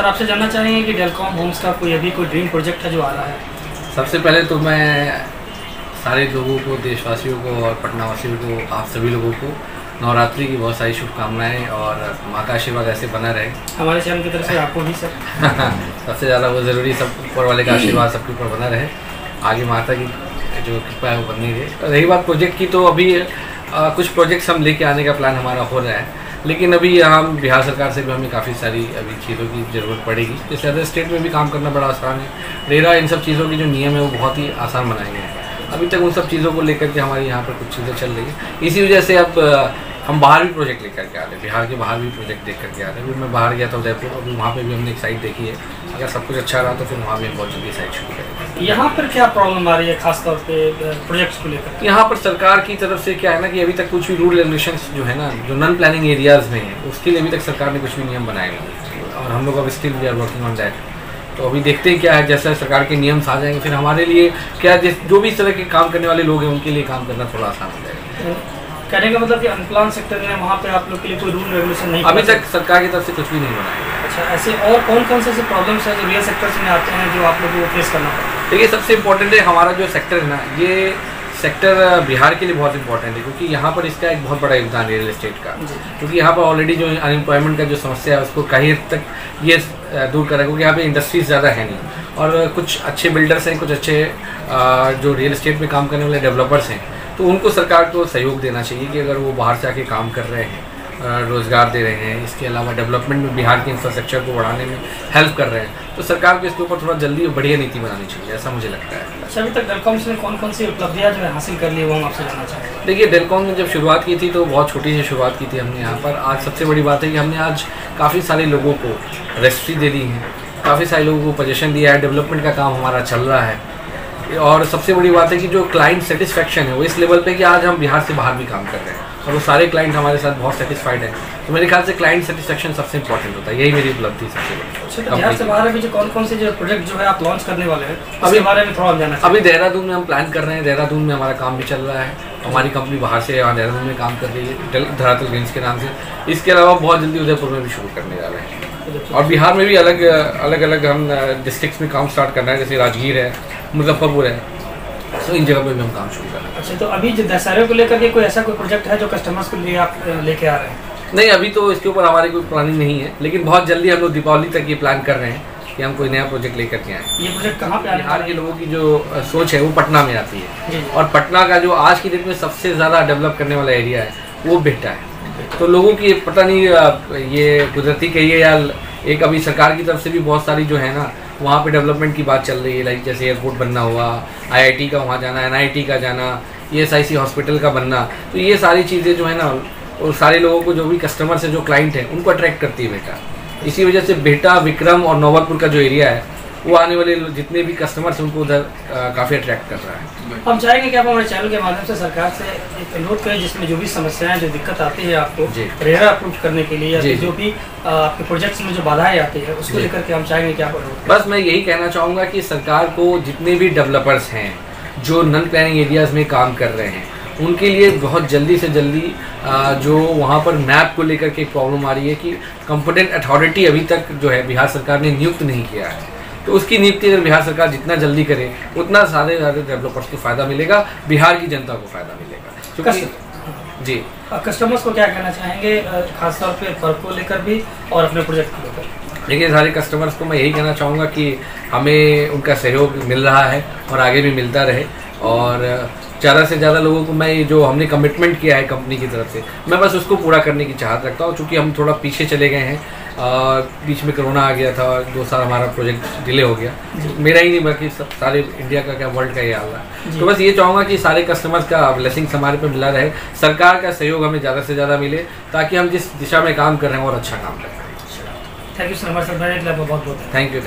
Sir आपसे जानना चाहेंगे कि डेलकॉम होम्स का कोई अभी कोई ड्रीम प्रोजेक्ट है जो आ रहा है? सबसे पहले तो मैं सारे लोगों को, देशवासियों को और पटनावासियों को, आप सभी लोगों को नवरात्रि की बहुत सारी शुभकामनाएं और माँ का आशीर्वाद ऐसे बना रहे हमारे चैनल की तरफ से आपको भी सर। सबसे ज़्यादा वो ज़रूरी, सब ऊपर वाले का आशीर्वाद सबके ऊपर बना रहे, आगे माता की जो कृपा है वो बननी रहे। रही बात प्रोजेक्ट की, तो अभी कुछ प्रोजेक्ट्स हम लेके आने का प्लान हमारा हो रहा है, लेकिन अभी हम बिहार सरकार से भी हमें काफ़ी सारी अभी चीज़ों की ज़रूरत पड़ेगी। जैसे अदर स्टेट में भी काम करना बड़ा आसान है, रेरा इन सब चीज़ों की जो नियम है वो बहुत ही आसान बनाए गए हैं। अभी तक उन सब चीज़ों को लेकर के हमारे यहाँ पर कुछ चीज़ें चल रही है। इसी वजह से अब हम बाहर भी प्रोजेक्ट लेकर के आ रहे हैं, बिहार के बाहर भी प्रोजेक्ट देख करके आ रहे हैं। अभी मैं बाहर गया था उदयपुर, अभी वहाँ पे भी हमने एक साइट देखी है। अगर सब कुछ अच्छा रहा तो फिर वहाँ भी हम बहुत जल्दी साइट शुरू करेंगे। यहाँ पर क्या प्रॉब्लम आ रही है खासतौर पे प्रोजेक्ट्स को लेकर? यहाँ पर सरकार की तरफ से क्या है ना कि अभी तक कुछ भी रूल रेगुलेशंस जो है ना, जो नॉन प्लानिंग एरियाज़ में है, उसके लिए अभी तक सरकार ने कुछ भी नियम बनाए नहीं, और हम लोग अब still we are working on that. तो अभी देखते हैं क्या है, जैसे सरकार के नियम्स आ जाएंगे फिर हमारे लिए क्या, जो भी इस तरह के काम करने वाले लोग हैं उनके लिए काम करना थोड़ा आसान हो जाएगा। कहने का मतलब कि अनप्लान सेक्टर में वहाँ पे आप लोग के लिए कोई रूल रेगुलेशन नहीं, अभी तक सरकार की तरफ से कुछ भी नहीं बनाया गया। अच्छा, ऐसे और कौन कौन से ऐसे प्रॉब्लम्स हैं जो रियल सेक्टर्स में आते हैं जो आप लोगों को फेस करना पड़ता है? देखिए, सबसे इम्पोर्टेंट है हमारा जो सेक्टर है ना, ये सेक्टर बिहार के लिए बहुत इंपॉर्टेंट है, क्योंकि यहाँ पर इसका एक बहुत बड़ा योगदान है रियल एस्टेट का। क्योंकि यहाँ पर ऑलरेडी जो अनएम्प्लॉयमेंट का जो समस्या है उसको कहीं हद तक ये दूर करेगा, क्योंकि यहाँ पे इंडस्ट्रीज ज़्यादा है नहीं, और कुछ अच्छे बिल्डर्स हैं, कुछ अच्छे जो रियल एस्टेट में काम करने वाले डेवलपर्स हैं, तो उनको सरकार को सहयोग देना चाहिए कि अगर वो बाहर से आके काम कर रहे हैं, रोज़गार दे रहे हैं, इसके अलावा डेवलपमेंट में बिहार के इंफ्रास्ट्रक्चर को बढ़ाने में हेल्प कर रहे हैं, तो सरकार को इसके ऊपर थोड़ा जल्दी और बढ़िया नीति बनानी चाहिए, ऐसा मुझे लगता है। अच्छा, अभी तक डेलकॉम्स ने कौन कौन सी उपलब्धियाँ जो है हासिल कर ली, वो हम आपसे जानना चाहते हैं। देखिए, डेलकॉम ने जब शुरुआत की थी तो बहुत छोटी सी शुरुआत की थी हमने यहाँ पर। आज सबसे बड़ी बात है कि हमने आज काफ़ी सारे लोगों को रजिस्ट्री दे दी है, काफ़ी सारे लोगों को पोजीशन दिया है, डेवलपमेंट का काम हमारा चल रहा है, और सबसे बड़ी बात है कि जो क्लाइंट सेटिस्फेक्शन है वो इस लेवल पे कि आज हम बिहार से बाहर भी काम कर रहे हैं और वो सारे क्लाइंट हमारे साथ बहुत सेटिस्फाइड है। तो मेरे ख्याल से क्लाइंट सेटिस्फेक्शन सबसे इंपॉर्टेंट होता है, यही मेरी उपलब्धि सबसे बड़ी। अच्छा, तो बिहार से बाहर अभी जो कौन से जो प्रोजेक्ट जो है आप लॉन्च करने वाले हैं, अभी बारे में थोड़ा जानना चाहिए। अभी देहरादून में हम प्लान कर रहे हैं, देहरादून में हमारा काम भी चल रहा है, हमारी कंपनी बाहर से यहाँ देहरादून में काम कर रही है धरातल ग्रीन्स के नाम से। इसके अलावा बहुत जल्दी उदयपुर में भी शुरू करने वाले हैं, और बिहार में भी अलग अलग हम डिस्ट्रिक्ट्स में काम स्टार्ट करना है, जैसे राजगीर है, मुजफ्फरपुर है, तो इन जगह पे भी हम काम शुरू कर रहे हैं। अच्छा, तो अभी जो दशहरे को लेकर के कोई ऐसा कोई प्रोजेक्ट है जो कस्टमर्स के लिए आप लेके आ रहे हैं? नहीं, अभी तो इसके ऊपर हमारी कोई प्लानिंग नहीं है, लेकिन बहुत जल्दी हम लोग दीपावली तक ये प्लान कर रहे हैं कि हम कोई नया प्रोजेक्ट लेकर के आए। ये प्रोजेक्ट कहाँ पे आने? बिहार के लोगों की जो सोच है वो पटना में आती है, और पटना का जो आज की डेट में सबसे ज़्यादा डेवलप करने वाला एरिया है वो बेहटा है। तो लोगों की पता नहीं ये कुदरती कहिए या एक अभी सरकार की तरफ से भी बहुत सारी जो है ना वहाँ पे डेवलपमेंट की बात चल रही है, लाइक जैसे एयरपोर्ट बनना हुआ, IIT का वहाँ जाना, NIT का जाना, ESIC हॉस्पिटल का बनना, तो ये सारी चीज़ें जो है ना और सारे लोगों को, जो भी कस्टमर्स है, जो क्लाइंट है, उनको अट्रैक्ट करती है बेटा। इसी वजह से बेटा, विक्रम और नौबतपुर का जो एरिया है वो आने वाले जितने भी कस्टमर्स हैं उनको उधर काफ़ी अट्रैक्ट कर रहा है। हम चाहेंगे कि आप हमारे चैनल के माध्यम से सरकार से एक अनुरोध करें, जिसमें जो भी समस्याएं, जो दिक्कत आती है आपको रेरा अप्रूव करने के लिए, या जो भी आपके प्रोजेक्ट्स में जो बाधाएं आती है उसको लेकर के हम चाहेंगे कि आप बस मैं यही कहना चाहूँगा कि सरकार को जितने भी डेवलपर्स हैं जो नॉन प्लानिंग एरियाज़ में काम कर रहे हैं, उनके लिए बहुत जल्दी से जल्दी जो वहाँ पर मैप को लेकर के प्रॉब्लम आ रही है कि कंपिटेंट अथॉरिटी अभी तक जो है बिहार सरकार ने नियुक्त नहीं किया है, तो उसकी नियुक्ति अगर बिहार सरकार जितना जल्दी करे उतना सारे डेवलपर्स को फ़ायदा मिलेगा, बिहार की जनता को फ़ायदा मिलेगा। क्योंकि जी, कस्टमर्स को क्या कहना चाहेंगे खासतौर पे फर्क को लेकर भी और अपने प्रोजेक्ट को लेकर? देखिए, सारे कस्टमर्स को मैं यही कहना चाहूँगा कि हमें उनका सहयोग मिल रहा है और आगे भी मिलता रहे, और ज़्यादा से ज़्यादा लोगों को मैं जो हमने कमिटमेंट किया है कंपनी की तरफ से, मैं बस उसको पूरा करने की चाहत रखता हूँ। चूँकि हम थोड़ा पीछे चले गए हैं, बीच में कोरोना आ गया था, 2 साल हमारा प्रोजेक्ट डिले हो गया, मेरा ही नहीं बल्कि सब सारे इंडिया का, क्या वर्ल्ड का ये हाल है। तो बस ये चाहूँगा कि सारे कस्टमर्स का ब्लेसिंग्स हमारे पे मिला रहे, सरकार का सहयोग हमें ज़्यादा से ज़्यादा मिले, ताकि हम जिस दिशा में काम कर रहे हैं और अच्छा काम कर पाएँ। थैंक यू सर, हमारे साथ बहुत बहुत थैंक यू।